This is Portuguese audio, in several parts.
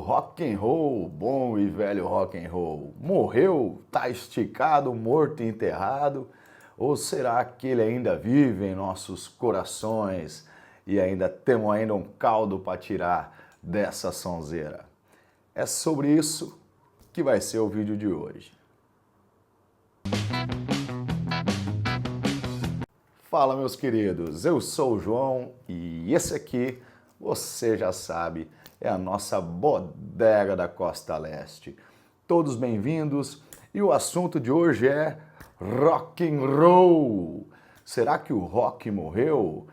rock and roll, bom e velho rock and roll, morreu, tá esticado, morto e enterrado? Ou será que ele ainda vive em nossos corações e ainda temos ainda um caldo para tirar dessa sonzeira? É sobre isso que vai ser o vídeo de hoje. Fala, meus queridos, eu sou o João e esse aqui, você já sabe, é a nossa bodega da Costa Leste. Todos bem-vindos e o assunto de hoje é rock and roll. Será que o rock morreu?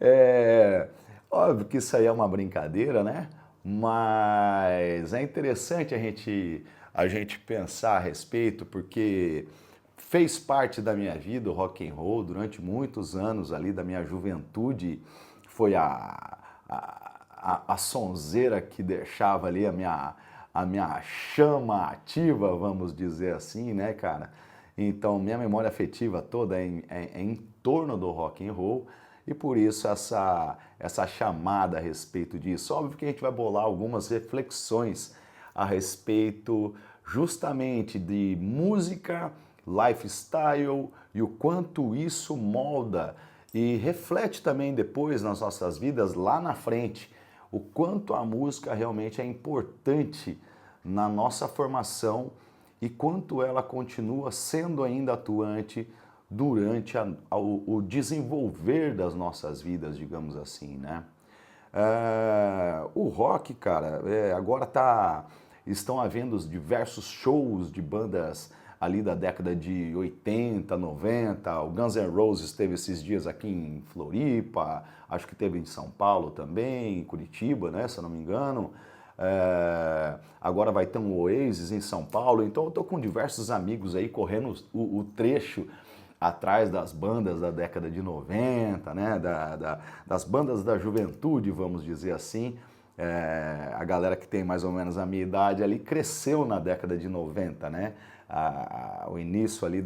É óbvio que isso aí é uma brincadeira, né? Mas é interessante a gente pensar a respeito, porque fez parte da minha vida o rock and roll durante muitos anos ali da minha juventude. Foi a sonzeira que deixava ali a minha chama ativa, vamos dizer assim, né, cara? Então, minha memória afetiva toda é em torno do rock and roll e por isso essa chamada a respeito disso. Óbvio que a gente vai bolar algumas reflexões a respeito justamente de música, lifestyle e o quanto isso molda e reflete também depois nas nossas vidas lá na frente, o quanto a música realmente é importante na nossa formação e quanto ela continua sendo ainda atuante durante o desenvolver das nossas vidas, digamos assim, né? O rock, cara, agora estão havendo diversos shows de bandas ali da década de 80, 90, o Guns N' Roses teve esses dias aqui em Floripa, acho que teve em São Paulo também, em Curitiba, né, se eu não me engano. Agora vai ter um Oasis em São Paulo, então eu tô com diversos amigos aí correndo o trecho atrás das bandas da década de 90, né, das bandas da juventude, vamos dizer assim. A galera que tem mais ou menos a minha idade ali cresceu na década de 90, né? O início ali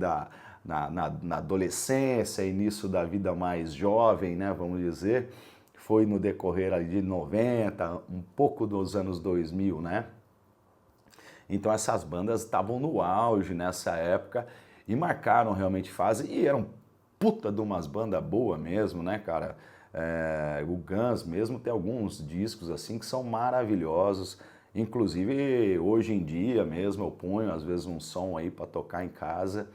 na adolescência, início da vida mais jovem, né, vamos dizer, foi no decorrer ali de 90, um pouco dos anos 2000, né? Então essas bandas estavam no auge nessa época e marcaram realmente fase e eram puta de umas bandas boas mesmo, né, cara? O Guns mesmo tem alguns discos assim que são maravilhosos. Inclusive hoje em dia mesmo eu ponho às vezes um som aí para tocar em casa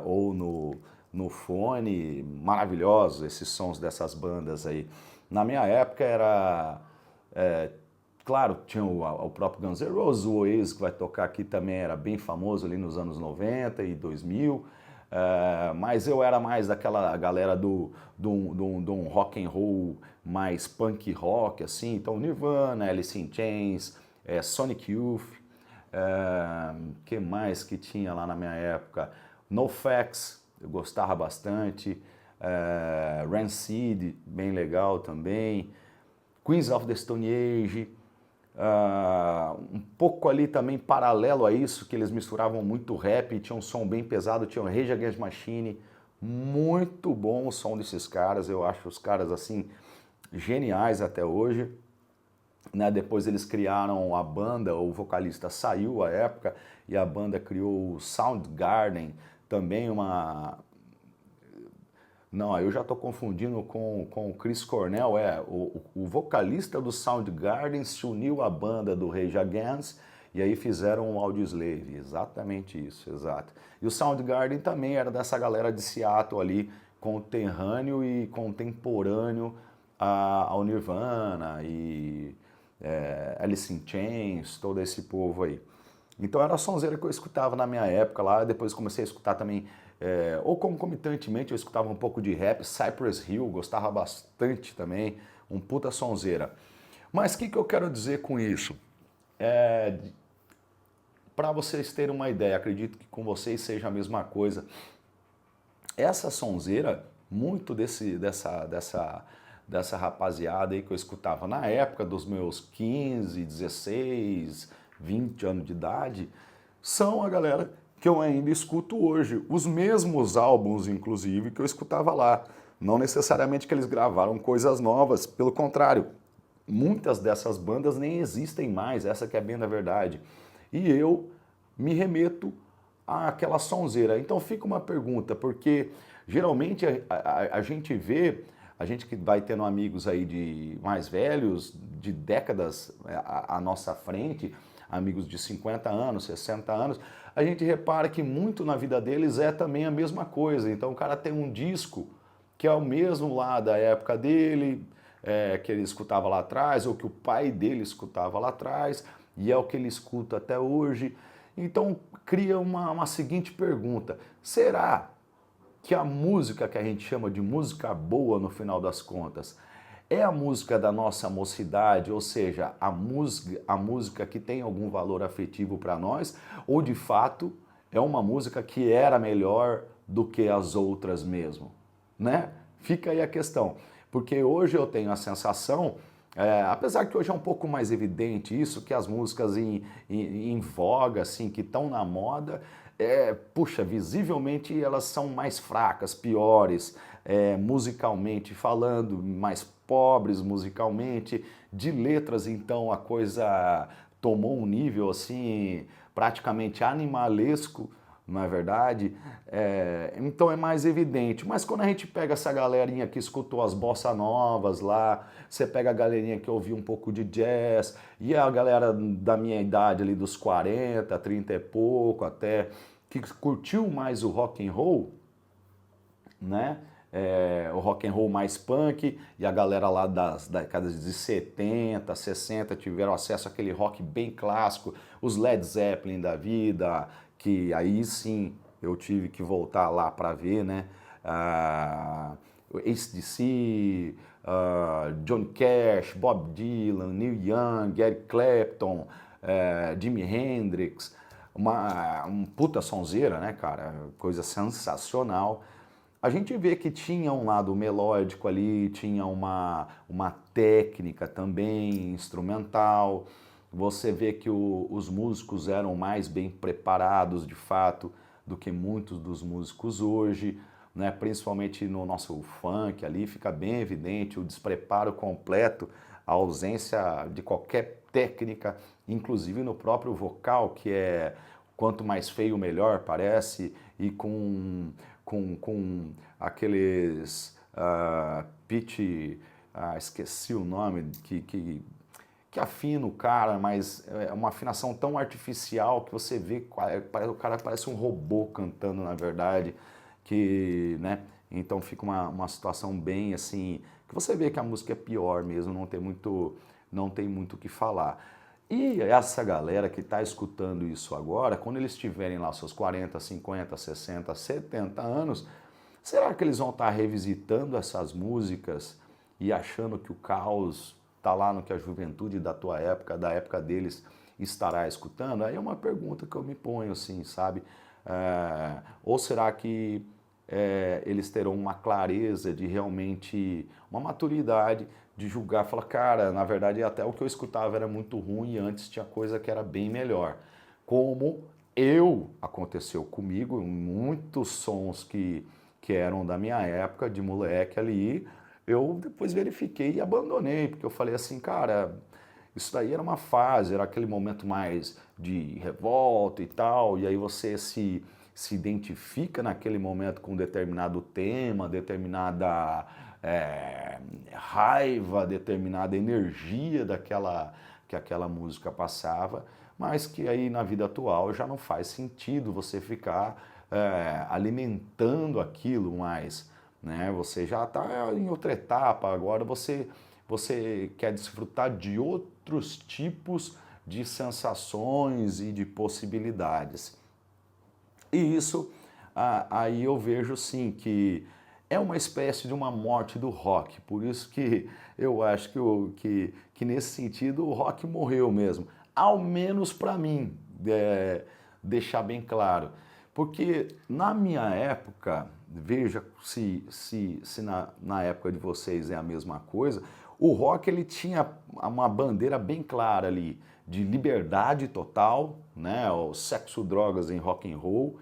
ou no fone, maravilhosos esses sons dessas bandas aí. Na minha época era, claro, tinha o próprio Guns N' Roses, o Oasis que vai tocar aqui também era bem famoso ali nos anos 90 e 2000, mas eu era mais daquela galera do um rock and roll mais punk rock, assim, então Nirvana, Alice in Chains, Sonic Youth, que mais que tinha lá na minha época? NoFX, eu gostava bastante, Rancid, bem legal também, Queens of the Stone Age, um pouco ali também paralelo a isso, que eles misturavam muito rap, tinha um som bem pesado, tinha o Rage Against the Machine, muito bom o som desses caras, eu acho os caras assim geniais até hoje, né? Depois eles criaram a banda, o vocalista saiu à época e a banda criou o Soundgarden, também uma... Não, eu já estou confundindo com o Chris Cornell, o vocalista do Soundgarden se uniu à banda do Rage Against e aí fizeram um Audioslave, exatamente isso, exato. E o Soundgarden também era dessa galera de Seattle ali, conterrâneo e contemporâneo ao Nirvana e Alice in Chains, todo esse povo aí. Então era a sonzeira que eu escutava na minha época lá, depois comecei a escutar também, ou concomitantemente eu escutava um pouco de rap, Cypress Hill, gostava bastante também, um puta sonzeira. Mas o que eu quero dizer com isso? Para vocês terem uma ideia, acredito que com vocês seja a mesma coisa, essa sonzeira, muito dessa rapaziada aí que eu escutava na época dos meus 15, 16, 20 anos de idade, são a galera que eu ainda escuto hoje. Os mesmos álbuns, inclusive, que eu escutava lá. Não necessariamente que eles gravaram coisas novas, pelo contrário. muitas dessas bandas nem existem mais, essa que é bem da verdade. E eu me remeto àquela sonzeira. Então fica uma pergunta, porque geralmente a gente vê, a gente que vai tendo amigos aí de mais velhos, de décadas à nossa frente, amigos de 50 anos, 60 anos, a gente repara que muito na vida deles é também a mesma coisa. Então o cara tem um disco que é o mesmo lá da época dele, que ele escutava lá atrás, ou que o pai dele escutava lá atrás, e é o que ele escuta até hoje. Então cria uma seguinte pergunta: será que a música que a gente chama de música boa no final das contas é a música da nossa mocidade, ou seja, a música que tem algum valor afetivo para nós, ou de fato é uma música que era melhor do que as outras mesmo, né? Fica aí a questão, porque hoje eu tenho a sensação, apesar que hoje é um pouco mais evidente isso, que as músicas em voga, assim, que estão na moda, puxa, visivelmente elas são mais fracas, piores, musicalmente falando, mais pobres musicalmente, de letras então a coisa tomou um nível assim praticamente animalesco, não é verdade? Então é mais evidente. Mas quando a gente pega essa galerinha que escutou as bossa novas lá, você pega a galerinha que ouviu um pouco de jazz, e a galera da minha idade ali dos 40, 30 e pouco até, que curtiu mais o rock and roll, né? O rock and roll mais punk, e a galera lá das décadas de 70, 60 tiveram acesso àquele rock bem clássico, os Led Zeppelin da vida, que aí sim eu tive que voltar lá para ver, né? AC/DC, Johnny Cash, Bob Dylan, Neil Young, Eric Clapton, Jimi Hendrix, um puta sonzeira, né, cara? Coisa sensacional. A gente vê que tinha um lado melódico ali, tinha uma técnica também instrumental. Você vê que os músicos eram mais bem preparados de fato do que muitos dos músicos hoje, né? Principalmente no nosso funk ali, fica bem evidente o despreparo completo, a ausência de qualquer técnica, inclusive no próprio vocal, que é quanto mais feio melhor parece, e com aqueles pitch, esqueci o nome, que afina o cara, mas é uma afinação tão artificial que você vê, o cara parece um robô cantando, na verdade, que, né? Então fica uma situação bem assim, que você vê que a música é pior mesmo, não tem muito o que falar. E essa galera que está escutando isso agora, quando eles tiverem lá seus 40, 50, 60, 70 anos, será que eles vão estar revisitando essas músicas e achando que o caos está lá no que a juventude da tua época, da época deles, estará escutando? Aí é uma pergunta que eu me ponho assim, sabe? Ou será que eles terão uma clareza de realmente, uma maturidade de julgar, falar, cara, na verdade até o que eu escutava era muito ruim e antes tinha coisa que era bem melhor. Como aconteceu comigo, muitos sons que eram da minha época, de moleque ali, eu depois verifiquei e abandonei, porque eu falei assim, cara, isso daí era uma fase, era aquele momento mais de revolta e tal, e aí você se identifica naquele momento com um determinado tema, determinada raiva, determinada energia que aquela música passava, mas que aí na vida atual já não faz sentido você ficar alimentando aquilo mais, né? Você já está em outra etapa, agora você quer desfrutar de outros tipos de sensações e de possibilidades. E isso, aí eu vejo sim que é uma espécie de uma morte do rock, por isso que eu acho que nesse sentido o rock morreu mesmo, ao menos para mim, deixar bem claro. Porque na minha época, veja se na época de vocês é a mesma coisa, o rock ele tinha uma bandeira bem clara ali de liberdade total, né, o sexo, drogas em rock and roll,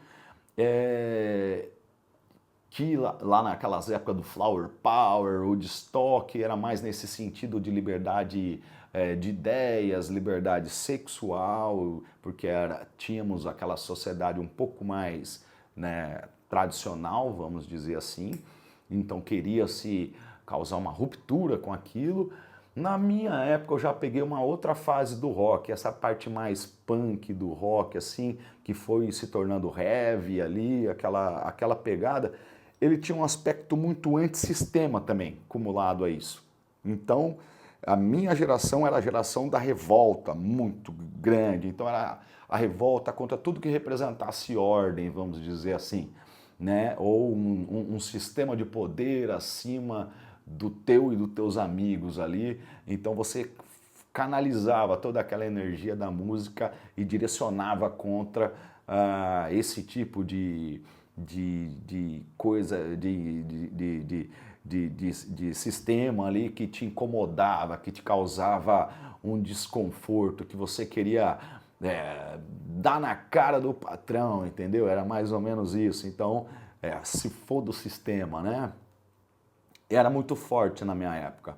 que lá naquelas épocas do Flower Power, o Woodstock, era mais nesse sentido de liberdade de ideias, liberdade sexual, porque tínhamos aquela sociedade um pouco mais, né, tradicional, vamos dizer assim, então queria-se causar uma ruptura com aquilo. Na minha época eu já peguei uma outra fase do rock, essa parte mais punk do rock, assim, que foi se tornando heavy ali, aquela pegada. Ele tinha um aspecto muito antissistema também, acumulado a isso. Então, a minha geração era a geração da revolta, muito grande. Então, era a revolta contra tudo que representasse ordem, vamos dizer assim, né? Ou um sistema de poder acima do teu e dos teus amigos ali. Então, você canalizava toda aquela energia da música e direcionava contra esse tipo de coisa, de sistema ali que te incomodava, que te causava um desconforto, que você queria dar na cara do patrão, entendeu? Era mais ou menos isso. Então, se for do sistema, né? Era muito forte na minha época.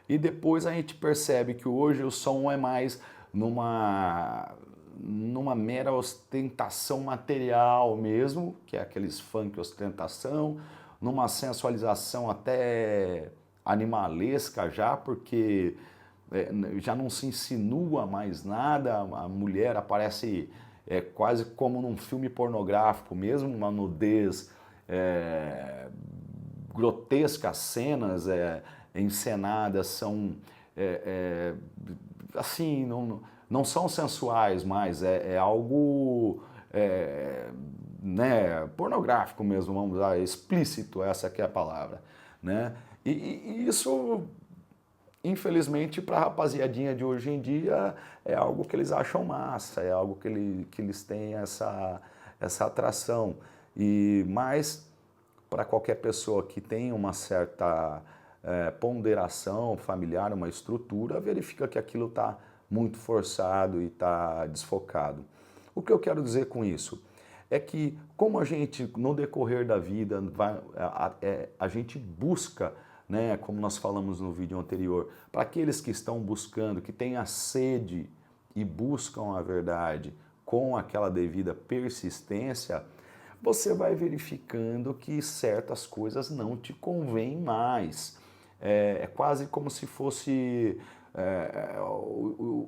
E depois a gente percebe que hoje o som é mais numa mera ostentação material mesmo, que é aqueles funk ostentação, numa sensualização até animalesca já, porque já não se insinua mais nada, a mulher aparece quase como num filme pornográfico mesmo, uma nudez grotesca, cenas encenadas são assim, não são sensuais mais, é algo né, pornográfico mesmo, vamos usar, explícito, essa que é a palavra, né? E isso, infelizmente, para a rapaziadinha de hoje em dia, é algo que eles acham massa, é algo que eles têm essa atração. Mas, para qualquer pessoa que tem uma certa ponderação familiar, uma estrutura, verifica que aquilo está muito forçado e está desfocado. O que eu quero dizer com isso? É que, como a gente, no decorrer da vida, a gente busca, né, como nós falamos no vídeo anterior, para aqueles que estão buscando, que têm a sede e buscam a verdade com aquela devida persistência, você vai verificando que certas coisas não te convêm mais. É quase como se fosse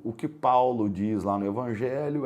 o que Paulo diz lá no Evangelho,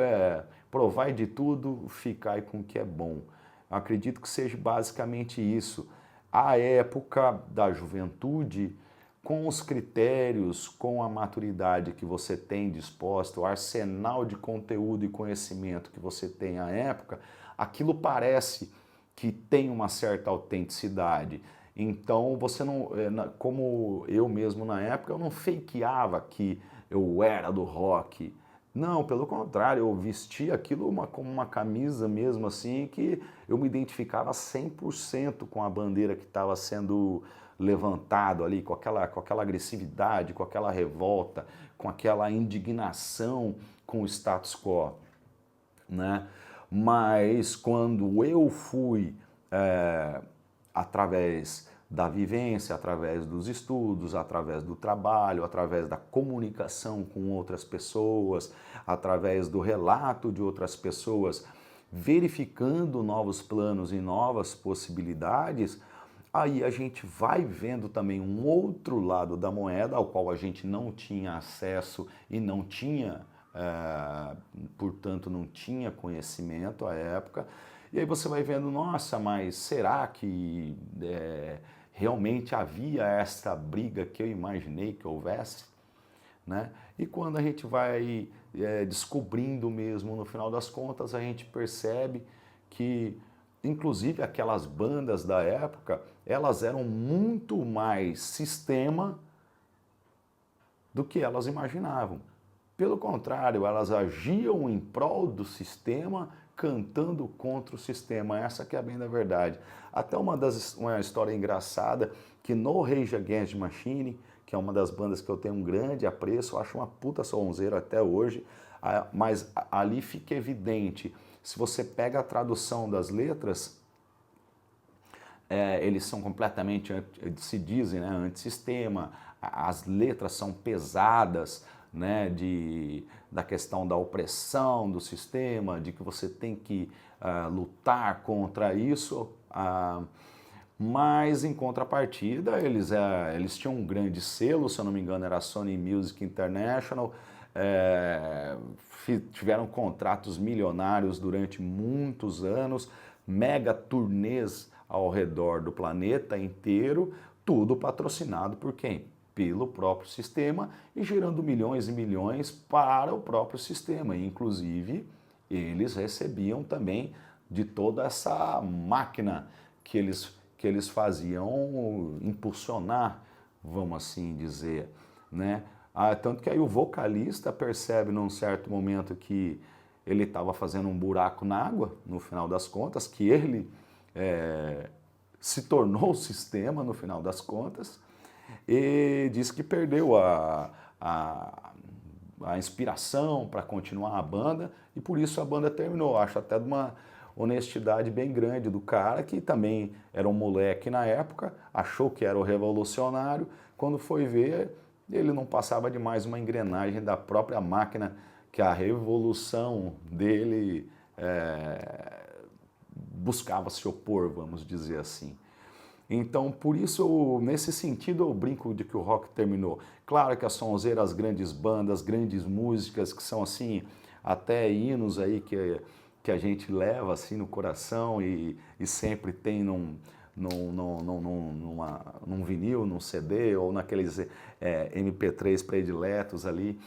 provai de tudo, ficai com o que é bom. Eu acredito que seja basicamente isso. A época da juventude, com os critérios, com a maturidade que você tem disposta, o arsenal de conteúdo e conhecimento que você tem à época, aquilo parece que tem uma certa autenticidade. Então você não, como eu mesmo na época, eu não fakeava que eu era do rock. Não, pelo contrário, eu vestia aquilo como uma camisa mesmo assim, que eu me identificava 100% com a bandeira que estava sendo levantado ali, com aquela agressividade, com aquela revolta, com aquela indignação com o status quo, né? Mas quando eu fui através da vivência, através dos estudos, através do trabalho, através da comunicação com outras pessoas, através do relato de outras pessoas, verificando novos planos e novas possibilidades, aí a gente vai vendo também um outro lado da moeda ao qual a gente não tinha acesso e não tinha, portanto, não tinha conhecimento à época. E aí você vai vendo, nossa, mas será que realmente havia essa briga que eu imaginei que houvesse? Né? E quando a gente vai descobrindo mesmo, no final das contas, a gente percebe que, inclusive, aquelas bandas da época, elas eram muito mais sistema do que elas imaginavam. Pelo contrário, elas agiam em prol do sistema, cantando contra o sistema. Essa que é a bem da verdade. Até uma história engraçada, que no Rage Against the Machine, que é uma das bandas que eu tenho um grande apreço, eu acho uma puta sonzeira até hoje, mas ali fica evidente, se você pega a tradução das letras, eles são completamente, se dizem, né, antissistema, as letras são pesadas, né, da questão da opressão do sistema, de que você tem que lutar contra isso, mas em contrapartida eles tinham um grande selo, se eu não me engano era a Sony Music International, tiveram contratos milionários durante muitos anos, mega turnês ao redor do planeta inteiro, tudo patrocinado por quem? Pelo próprio sistema e gerando milhões e milhões para o próprio sistema. Inclusive, eles recebiam também de toda essa máquina que eles faziam impulsionar, vamos assim dizer, né? Tanto que aí o vocalista percebe num certo momento que ele estava fazendo um buraco na água, no final das contas, que ele se tornou o sistema no final das contas, e disse que perdeu a inspiração para continuar a banda e por isso a banda terminou. Acho até de uma honestidade bem grande do cara, que também era um moleque na época, achou que era o revolucionário, quando foi ver, ele não passava de mais uma engrenagem da própria máquina que a revolução dele buscava se opor, vamos dizer assim. Então, por isso, nesse sentido, eu brinco de que o rock terminou. Claro que a sonzeira, as grandes bandas, grandes músicas, que são assim, até hinos aí que a gente leva assim no coração e sempre tem num vinil, num CD ou naqueles MP3 prediletos ali.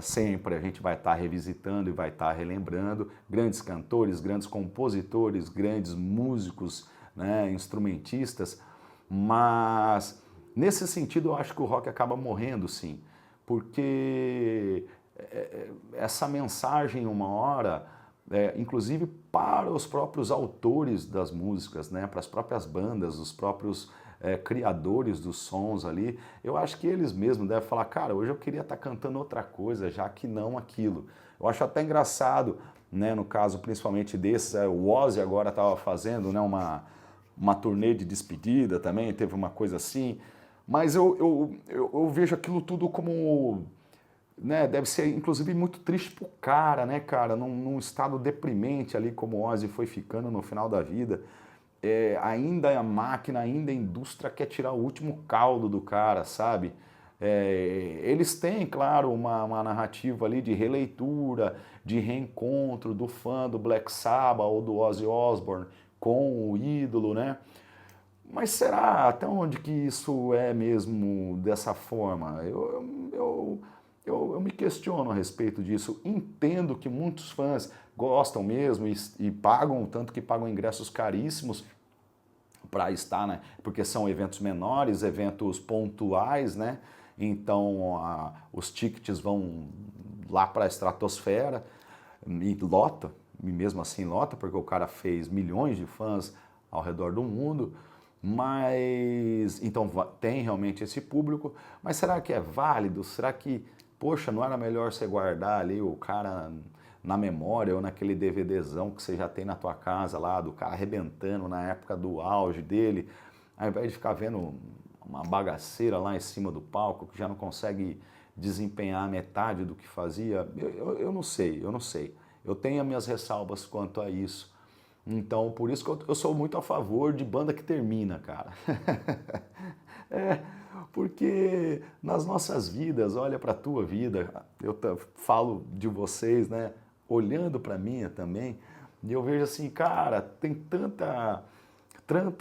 Sempre a gente vai estar revisitando e vai estar relembrando grandes cantores, grandes compositores, grandes músicos, né, instrumentistas, mas nesse sentido eu acho que o rock acaba morrendo, sim, porque essa mensagem uma hora, inclusive para os próprios autores das músicas, né, para as próprias bandas, os próprios criadores dos sons ali, eu acho que eles mesmos devem falar, cara, hoje eu queria estar cantando outra coisa, já que não aquilo. Eu acho até engraçado, né, no caso principalmente desses, o Ozzy agora estava fazendo, né, uma turnê de despedida também, teve uma coisa assim, mas eu vejo aquilo tudo como, né, deve ser inclusive muito triste pro cara, né, cara, num estado deprimente ali como o Ozzy foi ficando no final da vida. Ainda a máquina, ainda a indústria quer tirar o último caldo do cara, sabe? Eles têm, claro, uma narrativa ali de releitura, de reencontro do fã do Black Sabbath ou do Ozzy Osbourne com o ídolo, né? Mas será até onde que isso é mesmo dessa forma? Eu me questiono a respeito disso. Entendo que muitos fãs gostam mesmo e pagam, tanto que pagam ingressos caríssimos para estar, né? Porque são eventos menores, eventos pontuais, né? Então os tickets vão lá para a estratosfera e lota, e mesmo assim lota, porque o cara fez milhões de fãs ao redor do mundo, mas então tem realmente esse público, mas será que é válido? Será que, poxa, não era melhor você guardar ali o cara na memória ou naquele DVDzão que você já tem na tua casa lá, do cara arrebentando na época do auge dele, ao invés de ficar vendo uma bagaceira lá em cima do palco que já não consegue desempenhar metade do que fazia? Eu não sei, eu não sei. Eu tenho as minhas ressalvas quanto a isso. Então, por isso que eu sou muito a favor de banda que termina, cara. Porque nas nossas vidas, olha para a tua vida, eu falo de vocês, né? Olhando para a minha também, e eu vejo assim, cara, tem tanta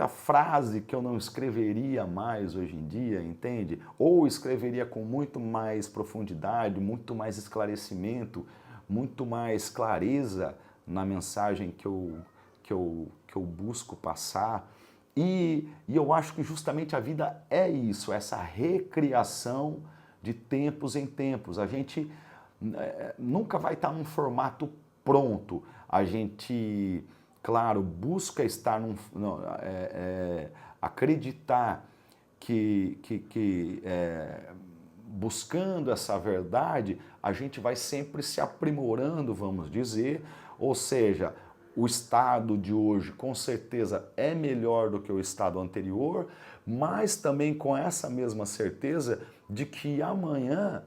frase que eu não escreveria mais hoje em dia, entende? Ou escreveria com muito mais profundidade, muito mais esclarecimento, muito mais clareza na mensagem que eu busco passar. E eu acho que justamente a vida é isso, essa recriação de tempos em tempos. A gente nunca vai estar num formato pronto. A gente, claro, busca estar acreditar que buscando essa verdade, a gente vai sempre se aprimorando, vamos dizer, ou seja, o estado de hoje com certeza é melhor do que o estado anterior, mas também com essa mesma certeza de que amanhã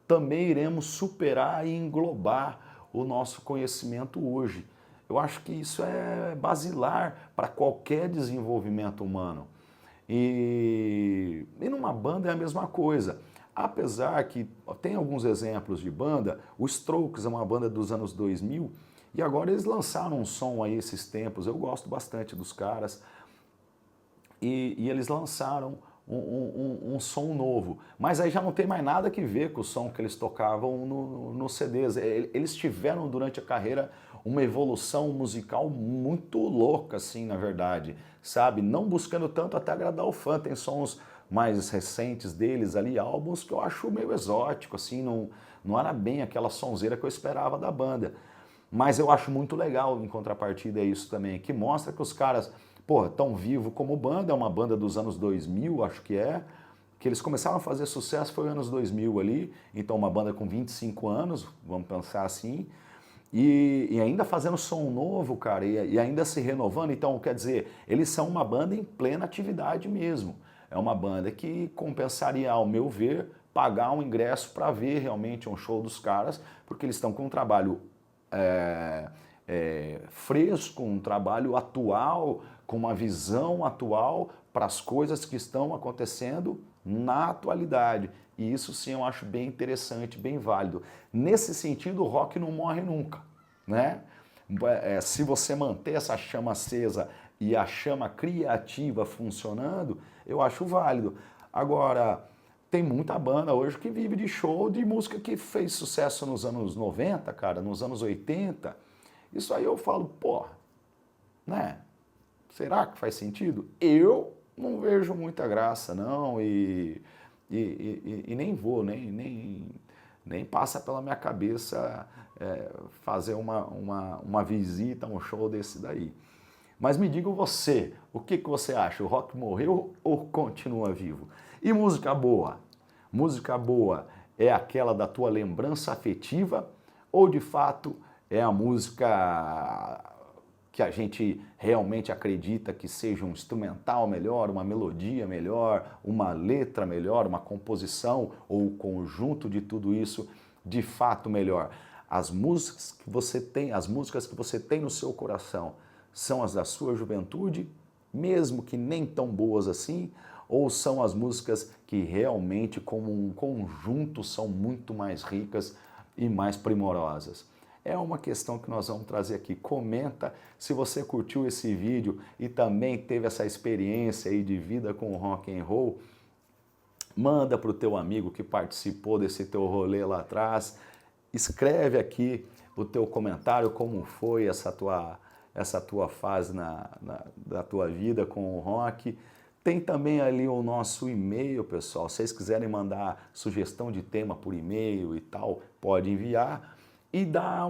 também iremos superar e englobar o nosso conhecimento hoje. Eu acho que isso é basilar para qualquer desenvolvimento humano. E numa banda é a mesma coisa. Apesar que tem alguns exemplos de banda, o Strokes é uma banda dos anos 2000 e agora eles lançaram um som aí esses tempos, eu gosto bastante dos caras, e eles lançaram um som novo, mas aí já não tem mais nada que ver com o som que eles tocavam no CDs. Eles tiveram durante a carreira uma evolução musical muito louca, assim, na verdade, sabe? Não buscando tanto até agradar o fã, tem sons mais recentes deles ali, álbuns que eu acho meio exótico, assim, não era bem aquela sonzeira que eu esperava da banda. Mas eu acho muito legal, em contrapartida, isso também, que mostra que os caras, pô, tão vivo como banda, é uma banda dos anos 2000, acho que eles começaram a fazer sucesso foi nos anos 2000 ali, então uma banda com 25 anos, vamos pensar assim, e ainda fazendo som novo, cara, e ainda se renovando. Então, quer dizer, eles são uma banda em plena atividade mesmo. É uma banda que compensaria, ao meu ver, pagar um ingresso para ver realmente um show dos caras, porque eles estão com um trabalho fresco, um trabalho atual, com uma visão atual para as coisas que estão acontecendo na atualidade. E isso sim eu acho bem interessante, bem válido. Nesse sentido, o rock não morre nunca, né? Se você manter essa chama acesa e a chama criativa funcionando, eu acho válido. Agora, tem muita banda hoje que vive de show de música que fez sucesso nos anos 90, cara, nos anos 80. Isso aí eu falo, pô, né? Será que faz sentido? Eu não vejo muita graça, não, e nem vou, nem passa pela minha cabeça fazer uma visita a um show desse daí. Mas me diga você, o que você acha? O rock morreu ou continua vivo? E música boa? Música boa é aquela da tua lembrança afetiva ou de fato é a música que a gente realmente acredita que seja um instrumental melhor, uma melodia melhor, uma letra melhor, uma composição ou o conjunto de tudo isso de fato melhor? As músicas que você tem no seu coração são as da sua juventude, mesmo que nem tão boas assim, ou são as músicas que realmente como um conjunto são muito mais ricas e mais primorosas? É uma questão que nós vamos trazer aqui. Comenta se você curtiu esse vídeo e também teve essa experiência aí de vida com rock and roll. Manda para o teu amigo que participou desse teu rolê lá atrás. Escreve aqui o teu comentário, como foi essa tua fase da tua vida com o rock. Tem também ali o nosso e-mail, pessoal. Se vocês quiserem mandar sugestão de tema por e-mail e tal, pode enviar. E dá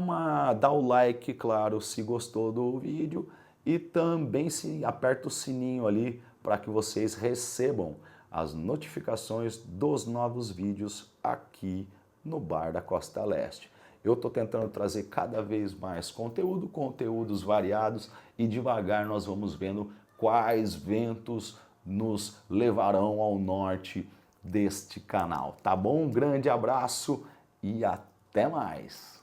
o like, claro, se gostou do vídeo. E também aperta o sininho ali para que vocês recebam as notificações dos novos vídeos aqui no Bar da Costa Leste. Eu estou tentando trazer cada vez mais conteúdos variados e devagar nós vamos vendo quais ventos nos levarão ao norte deste canal. Tá bom? Um grande abraço e até mais!